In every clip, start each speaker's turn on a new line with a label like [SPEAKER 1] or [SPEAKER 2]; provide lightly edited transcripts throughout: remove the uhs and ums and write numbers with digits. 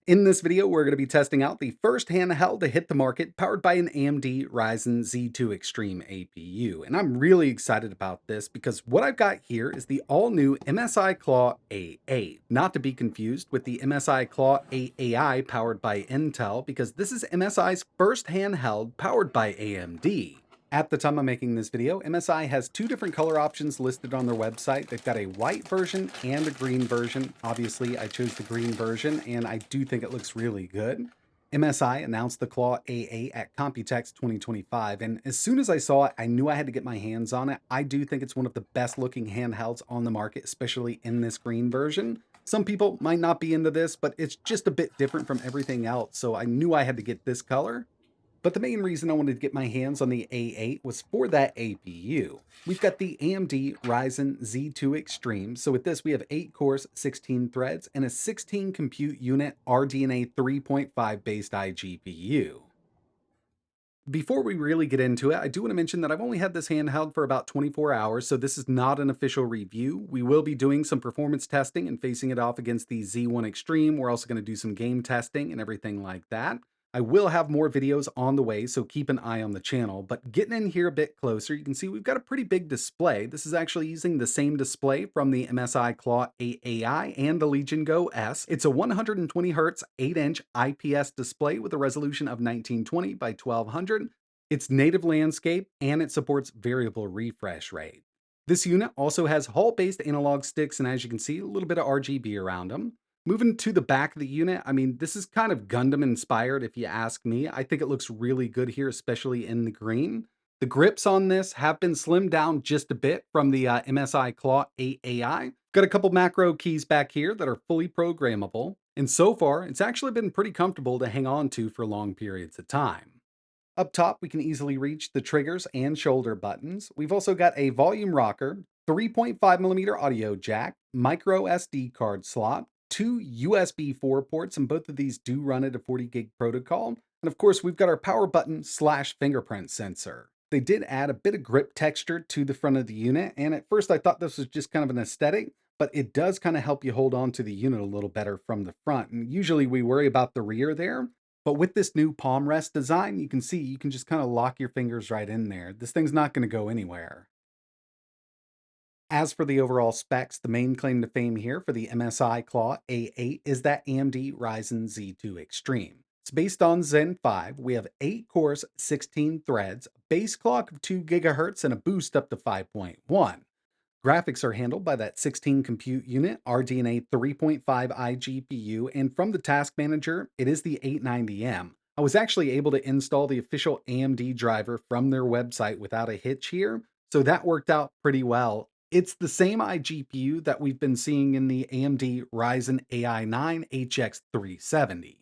[SPEAKER 1] In this video, we're going to be testing out the first handheld to hit the market powered by an AMD Ryzen Z2 Extreme APU. And I'm really excited about this because what I've got here is the all-new MSI Claw A8. Not to be confused with the MSI Claw A8i powered by Intel, because this is MSI's first handheld powered by AMD. At the time of making this video, MSI has two different color options listed on their website. They've got a white version and a green version. Obviously, I chose the green version, and I do think it looks really good. MSI announced the Claw A8 at Computex 2025, and as soon as I saw it, I knew I had to get my hands on it. I do think it's one of the best looking handhelds on the market, especially in this green version. Some people might not be into this, but it's just a bit different from everything else, so I knew I had to get this color. But the main reason I wanted to get my hands on the A8 was for that APU. We've got the AMD Ryzen Z2 Extreme. So with this, we have 8 cores, 16 threads, and a 16 compute unit RDNA 3.5 based iGPU. Before we really get into it, I do want to mention that I've only had this handheld for about 24 hours, so this is not an official review. We will be doing some performance testing and facing it off against the Z1 Extreme. We're also going to do some game testing and everything like that. I will have more videos on the way, so keep an eye on the channel. But getting in here a bit closer, you can see we've got a pretty big display. This is actually using the same display from the MSI Claw A8i and the Legion Go S. It's a 120Hz 8-inch IPS display with a resolution of 1920 by 1200. It's native landscape, and it supports variable refresh rate. This unit also has Hall-based analog sticks, and as you can see, a little bit of RGB around them. Moving to the back of the unit, I mean, this is kind of Gundam inspired if you ask me. I think it looks really good here, especially in the green. The grips on this have been slimmed down just a bit from the MSI Claw A8i. Got a couple macro keys back here that are fully programmable. And so far, it's actually been pretty comfortable to hang on to for long periods of time. Up top, we can easily reach the triggers and shoulder buttons. We've also got a volume rocker, 3.5mm audio jack, micro SD card slot, two USB 4 ports, and both of these do run at a 40 gig protocol. And of course, we've got our power button / fingerprint sensor. They did add a bit of grip texture to the front of the unit, and at first I thought this was just kind of an aesthetic, but it does kind of help you hold on to the unit a little better from the front. And usually we worry about the rear there, but with this new palm rest design, you can see you can just kind of lock your fingers right in there. This thing's not going to go anywhere. As for the overall specs, the main claim to fame here for the MSI Claw A8 is that AMD Ryzen Z2 Extreme. It's based on Zen 5. We have 8 cores, 16 threads, base clock of 2 GHz, and a boost up to 5.1. Graphics are handled by that 16 compute unit RDNA 3.5 iGPU, and from the task manager, it is the 890M. I was actually able to install the official AMD driver from their website without a hitch here, so that worked out pretty well. It's the same iGPU that we've been seeing in the AMD Ryzen AI9 HX370.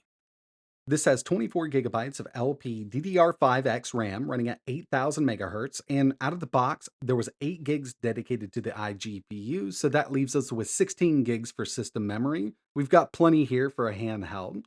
[SPEAKER 1] This has 24 gigabytes of LPDDR5X RAM running at 8000 megahertz, and out of the box, there was 8 gigs dedicated to the iGPU, so that leaves us with 16 gigs for system memory. We've got plenty here for a handheld.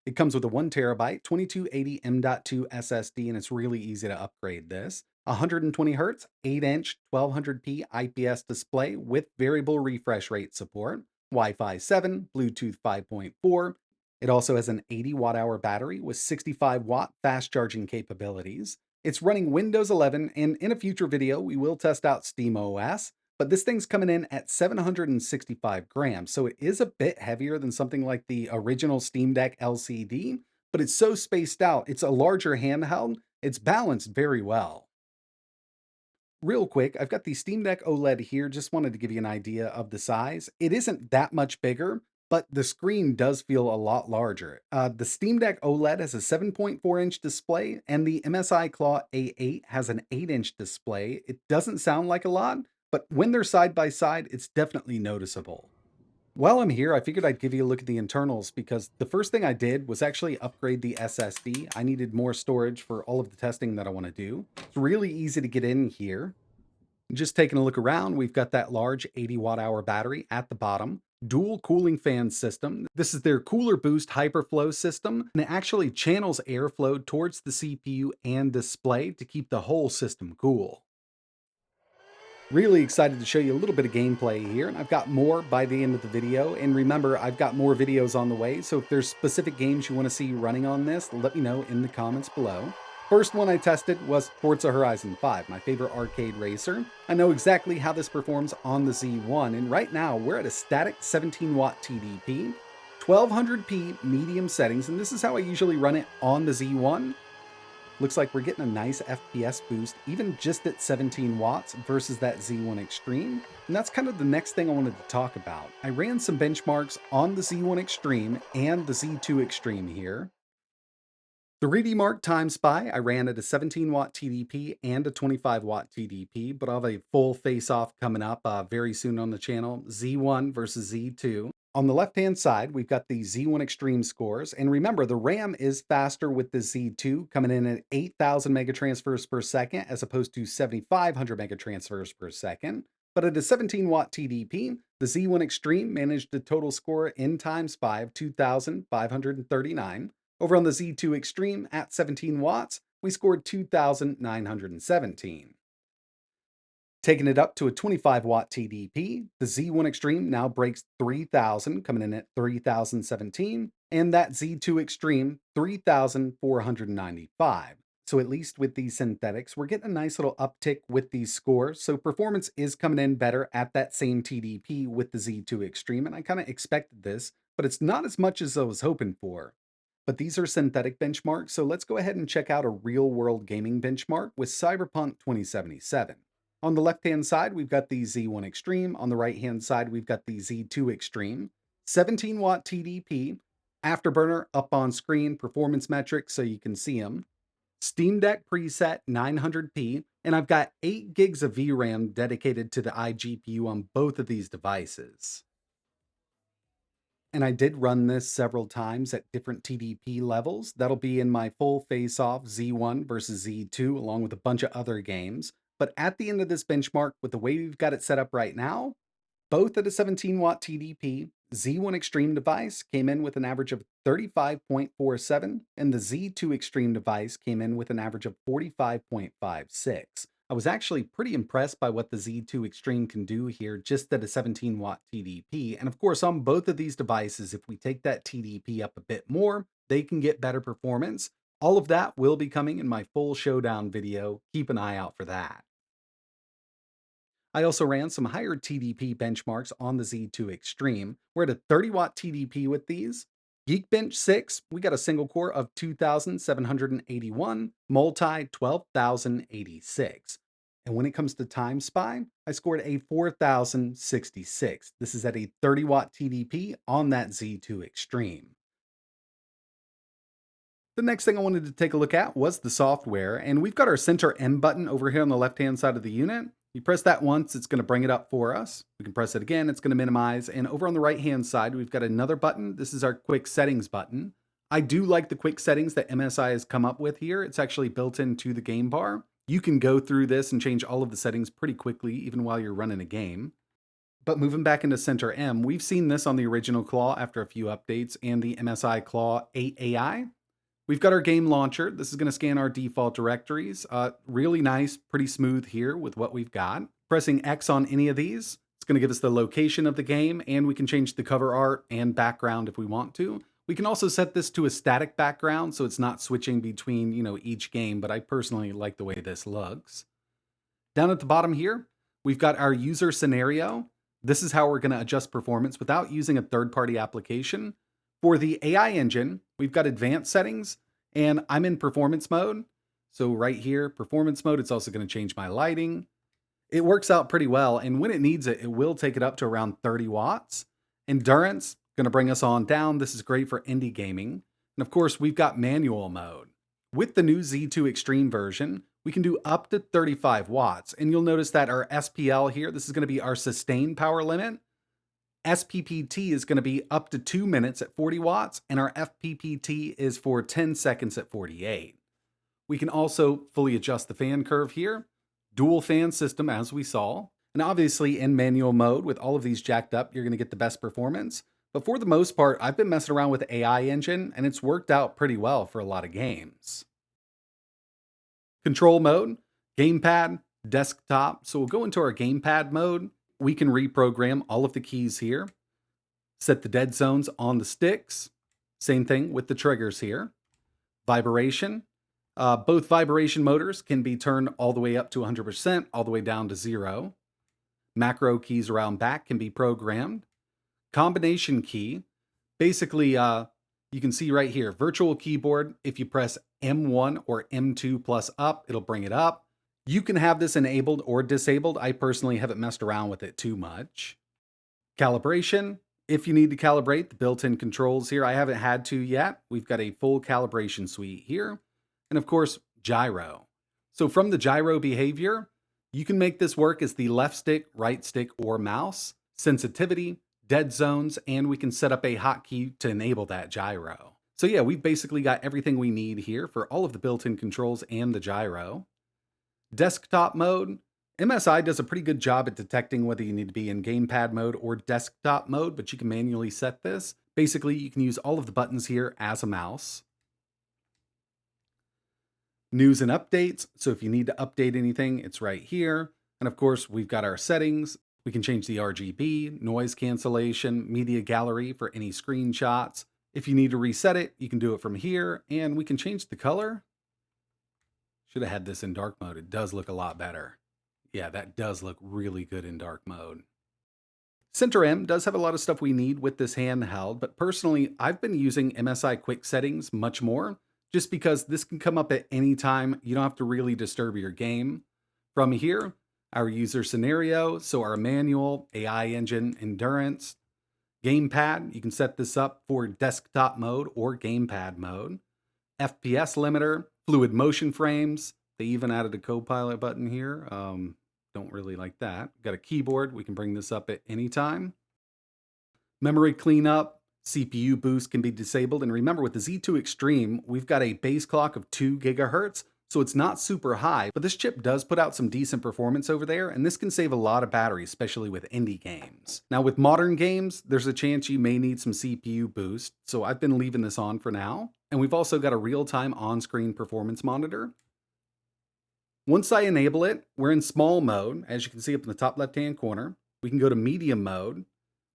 [SPEAKER 1] It comes with a 1 terabyte 2280 M.2 SSD, and it's really easy to upgrade this. 120 Hz, 8-inch, 1200p IPS display with variable refresh rate support. Wi-Fi 7, Bluetooth 5.4. It also has an 80 watt hour battery with 65 watt fast charging capabilities. It's running Windows 11, and in a future video, we will test out SteamOS, but this thing's coming in at 765 grams, so it is a bit heavier than something like the original Steam Deck LCD, but it's so spaced out, it's a larger handheld, it's balanced very well. Real quick, I've got the Steam Deck OLED here, just wanted to give you an idea of the size. It isn't that much bigger, but the screen does feel a lot larger. The Steam Deck OLED has a 7.4-inch display, and the MSI Claw A8 has an 8-inch display. It doesn't sound like a lot, but when they're side by side, it's definitely noticeable. While I'm here, I figured I'd give you a look at the internals because the first thing I did was actually upgrade the SSD. I needed more storage for all of the testing that I want to do. It's really easy to get in here. Just taking a look around, we've got that large 80 watt hour battery at the bottom, dual cooling fan system. This is their Cooler Boost Hyperflow system, and it actually channels airflow towards the CPU and display to keep the whole system cool. Really excited to show you a little bit of gameplay here, and I've got more by the end of the video. And remember, I've got more videos on the way, so if there's specific games you want to see running on this, let me know in the comments below. First one I tested was Forza Horizon 5, my favorite arcade racer. I know exactly how this performs on the Z1, and right now we're at a static 17-watt TDP, 1200p medium settings, and this is how I usually run it on the Z1. Looks like we're getting a nice FPS boost, even just at 17 watts versus that Z1 Extreme. And that's kind of the next thing I wanted to talk about. I ran some benchmarks on the Z1 Extreme and the Z2 Extreme here. The Reedy Mark Time Spy, I ran at a 17 watt TDP and a 25 watt TDP, but I'll have a full face-off coming up very soon on the channel, Z1 versus Z2. On the left-hand side, we've got the Z1 Extreme scores, and remember, the RAM is faster with the Z2, coming in at 8,000 megatransfers per second, as opposed to 7,500 megatransfers per second. But at a 17 watt TDP, the Z1 Extreme managed a total score in Time Spy of 2,539. Over on the Z2 Extreme at 17 watts, we scored 2,917. Taking it up to a 25 watt TDP, the Z1 Extreme now breaks 3,000, coming in at 3,017, and that Z2 Extreme 3,495. So at least with these synthetics, we're getting a nice little uptick with these scores. So performance is coming in better at that same TDP with the Z2 Extreme, and I kind of expected this, but it's not as much as I was hoping for. But these are synthetic benchmarks, so let's go ahead and check out a real-world gaming benchmark with Cyberpunk 2077. On the left-hand side, we've got the Z1 Extreme. On the right-hand side, we've got the Z2 Extreme. 17-watt TDP, Afterburner up on screen, performance metrics so you can see them. Steam Deck preset 900p, and I've got 8 gigs of VRAM dedicated to the iGPU on both of these devices. And I did run this several times at different TDP levels. That'll be in my full face-off Z1 versus Z2, along with a bunch of other games. But at the end of this benchmark, with the way we've got it set up right now, both at a 17 watt TDP, Z1 Extreme device came in with an average of 35.47, and the Z2 Extreme device came in with an average of 45.56. I was actually pretty impressed by what the Z2 Extreme can do here just at a 17 watt TDP. And of course, on both of these devices, if we take that TDP up a bit more, they can get better performance. All of that will be coming in my full showdown video. Keep an eye out for that. I also ran some higher TDP benchmarks on the Z2 Extreme. We're at a 30 watt TDP with these. Geekbench 6, we got a single core of 2,781, multi 12,086. And when it comes to Time Spy, I scored a 4,066. This is at a 30 watt TDP on that Z2 Extreme. The next thing I wanted to take a look at was the software, and we've got our center M button over here on the left-hand side of the unit. You press that once, it's going to bring it up for us. We can press it again, it's going to minimize. And over on the right-hand side, we've got another button. This is our quick settings button. I do like the quick settings that MSI has come up with here. It's actually built into the game bar. You can go through this and change all of the settings pretty quickly, even while you're running a game. But moving back into Center M, we've seen this on the original Claw after a few updates and the MSI Claw A8 AI. We've got our game launcher. This is going to scan our default directories. Really nice, pretty smooth here with what we've got. Pressing X on any of these, it's going to give us the location of the game, and we can change the cover art and background if we want to. We can also set this to a static background, so it's not switching between, each game, but I personally like the way this looks. Down at the bottom here, we've got our user scenario. This is how we're going to adjust performance without using a third-party application. For the AI engine, we've got advanced settings, and I'm in performance mode. So right here, performance mode, it's also going to change my lighting. It works out pretty well, and when it needs it, it will take it up to around 30 watts. Endurance, going to bring us on down. This is great for indie gaming. And of course, we've got manual mode. With the new Z2 Extreme version, we can do up to 35 watts. And you'll notice that our SPL here, this is going to be our sustained power limit. SPPT is going to be up to 2 minutes at 40 watts, and our FPPT is for 10 seconds at 48. We can also fully adjust the fan curve here. Dual fan system, as we saw. And obviously in manual mode, with all of these jacked up, you're going to get the best performance. But for the most part, I've been messing around with the AI engine, and it's worked out pretty well for a lot of games. Control mode, gamepad, Desktop, so we'll go into our gamepad mode. We can reprogram all of the keys here, set the dead zones on the sticks. Same thing with the triggers here. Vibration, both vibration motors can be turned all the way up to 100%, all the way down to 0. Macro keys around back can be programmed. Combination key, basically, you can see right here, virtual keyboard. If you press M1 or M2 plus up, it'll bring it up. You can have this enabled or disabled. I personally haven't messed around with it too much. Calibration, if you need to calibrate the built-in controls here, I haven't had to yet. We've got a full calibration suite here. And of course, gyro. So from the gyro behavior, you can make this work as the left stick, right stick, or mouse, sensitivity, dead zones, and we can set up a hotkey to enable that gyro. So yeah, we've basically got everything we need here for all of the built-in controls and the gyro. Desktop mode, MSI does a pretty good job at detecting whether you need to be in gamepad mode or desktop mode, but you can manually set this. Basically, you can use all of the buttons here as a mouse. News and updates, so if you need to update anything, it's right here. And of course, we've got our settings. We can change the RGB, noise cancellation, media gallery for any screenshots. If you need to reset it, you can do it from here, and we can change the color. Should have had this in dark mode. It does look a lot better. Yeah, that does look really good in dark mode. Center M does have a lot of stuff we need with this handheld, but personally, I've been using MSI quick settings much more, just because this can come up at any time. You don't have to really disturb your game. From here, our user scenario, so our manual, AI engine, endurance, gamepad, you can set this up for desktop mode or gamepad mode. FPS limiter, fluid motion frames. They even added a Copilot button here. Don't really like that. Got a keyboard. We can bring this up at any time. Memory cleanup, CPU boost can be disabled. And remember, with the Z2 Extreme, we've got a base clock of 2 gigahertz, so it's not super high, but this chip does put out some decent performance over there, and this can save a lot of battery, especially with indie games. Now, with modern games, there's a chance you may need some CPU boost, so I've been leaving this on for now. And we've also got a real-time on-screen performance monitor. Once I enable it, we're in small mode. As you can see up in the top left-hand corner, we can go to medium mode.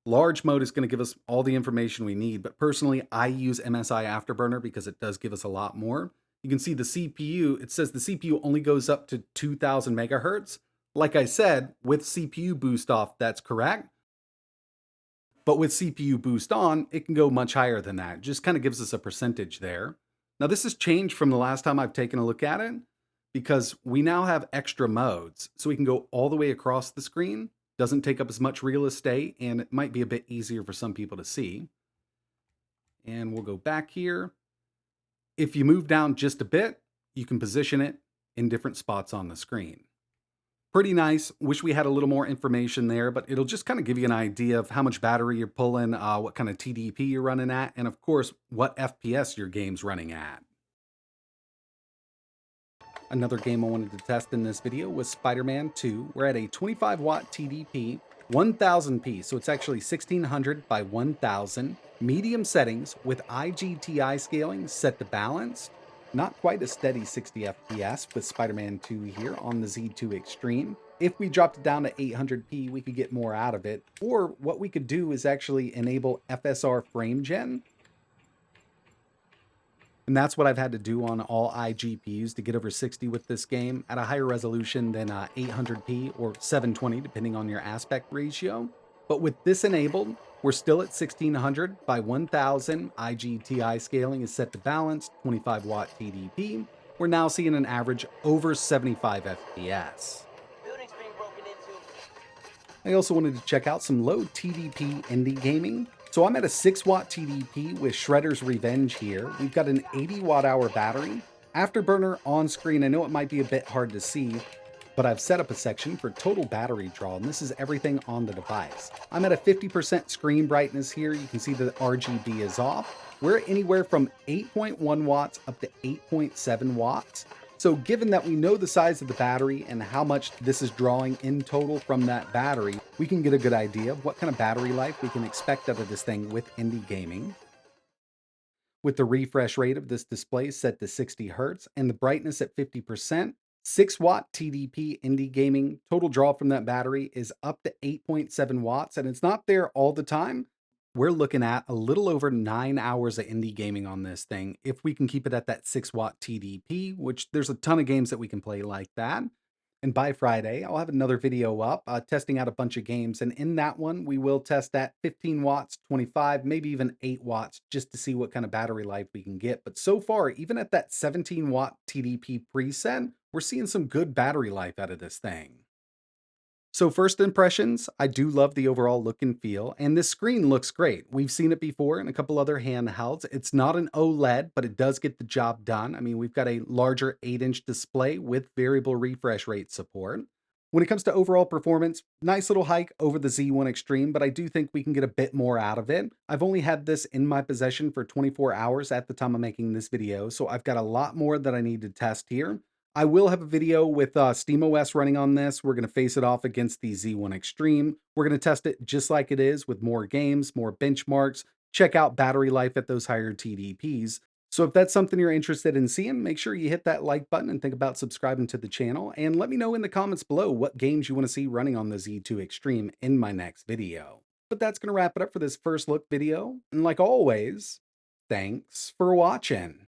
[SPEAKER 1] Large mode is going to give us all the information we need, but personally, I use MSI Afterburner because it does give us a lot more. You can see the CPU, it says the CPU only goes up to 2000 megahertz. Like I said, with CPU boost off, that's correct. But with CPU boost on, it can go much higher than that. It just kind of gives us a percentage there. Now this has changed from the last time I've taken a look at it because we now have extra modes. So we can go all the way across the screen. Doesn't take up as much real estate, and it might be a bit easier for some people to see. And we'll go back here. If you move down just a bit, you can position it in different spots on the screen. Pretty nice. Wish we had a little more information there, but it'll just kind of give you an idea of how much battery you're pulling, what kind of TDP you're running at, and of course, what FPS your game's running at. Another game I wanted to test in this video was Spider-Man 2. We're at a 25 watt TDP, 1000p, so it's actually 1600 by 1000. Medium settings with IGTI scaling set to balanced. Not quite a steady 60 FPS with Spider-Man 2 here on the Z2 Extreme. If we dropped it down to 800p, we could get more out of it. Or what we could do is actually enable FSR frame gen. And that's what I've had to do on all iGPUs to get over 60 with this game at a higher resolution than 800p or 720, depending on your aspect ratio. But with this enabled, we're still at 1600 by 1000. IGTI scaling is set to balanced, 25 watt TDP. We're now seeing an average over 75 FPS. I also wanted to check out some low TDP indie gaming. So I'm at a 6 watt TDP with Shredder's Revenge here. We've got an 80 watt hour battery. Afterburner on screen, I know it might be a bit hard to see, but I've set up a section for total battery draw, and this is everything on the device. I'm at a 50% screen brightness here. You can see the RGB is off. We're anywhere from 8.1 watts up to 8.7 watts. So given that we know the size of the battery and how much this is drawing in total from that battery, we can get a good idea of what kind of battery life we can expect out of this thing with indie gaming. With the refresh rate of this display set to 60 Hz and the brightness at 50%, 6-watt TDP indie gaming. Total draw from that battery is up to 8.7 watts, and it's not there all the time. We're looking at a little over 9 hours of indie gaming on this thing if we can keep it at that 6-watt TDP, which there's a ton of games that we can play like that. And by Friday, I'll have another video up testing out a bunch of games. And in that one, we will test that 15 watts, 25, maybe even 8 watts, just to see what kind of battery life we can get. But so far, even at that 17-watt TDP preset, we're seeing some good battery life out of this thing. So first impressions, I do love the overall look and feel, and this screen looks great. We've seen it before in a couple other handhelds. It's not an OLED, but it does get the job done. I mean, we've got a larger 8-inch display with variable refresh rate support. When it comes to overall performance, nice little hike over the Z1 Extreme, but I do think we can get a bit more out of it. I've only had this in my possession for 24 hours at the time of making this video, so I've got a lot more that I need to test here. I will have a video with SteamOS running on this. We're going to face it off against the Z1 Extreme. We're going to test it just like it is with more games, more benchmarks, check out battery life at those higher TDPs. So if that's something you're interested in seeing, make sure you hit that like button and think about subscribing to the channel. And let me know in the comments below what games you want to see running on the Z2 Extreme in my next video. But that's going to wrap it up for this first look video. And like always, thanks for watching.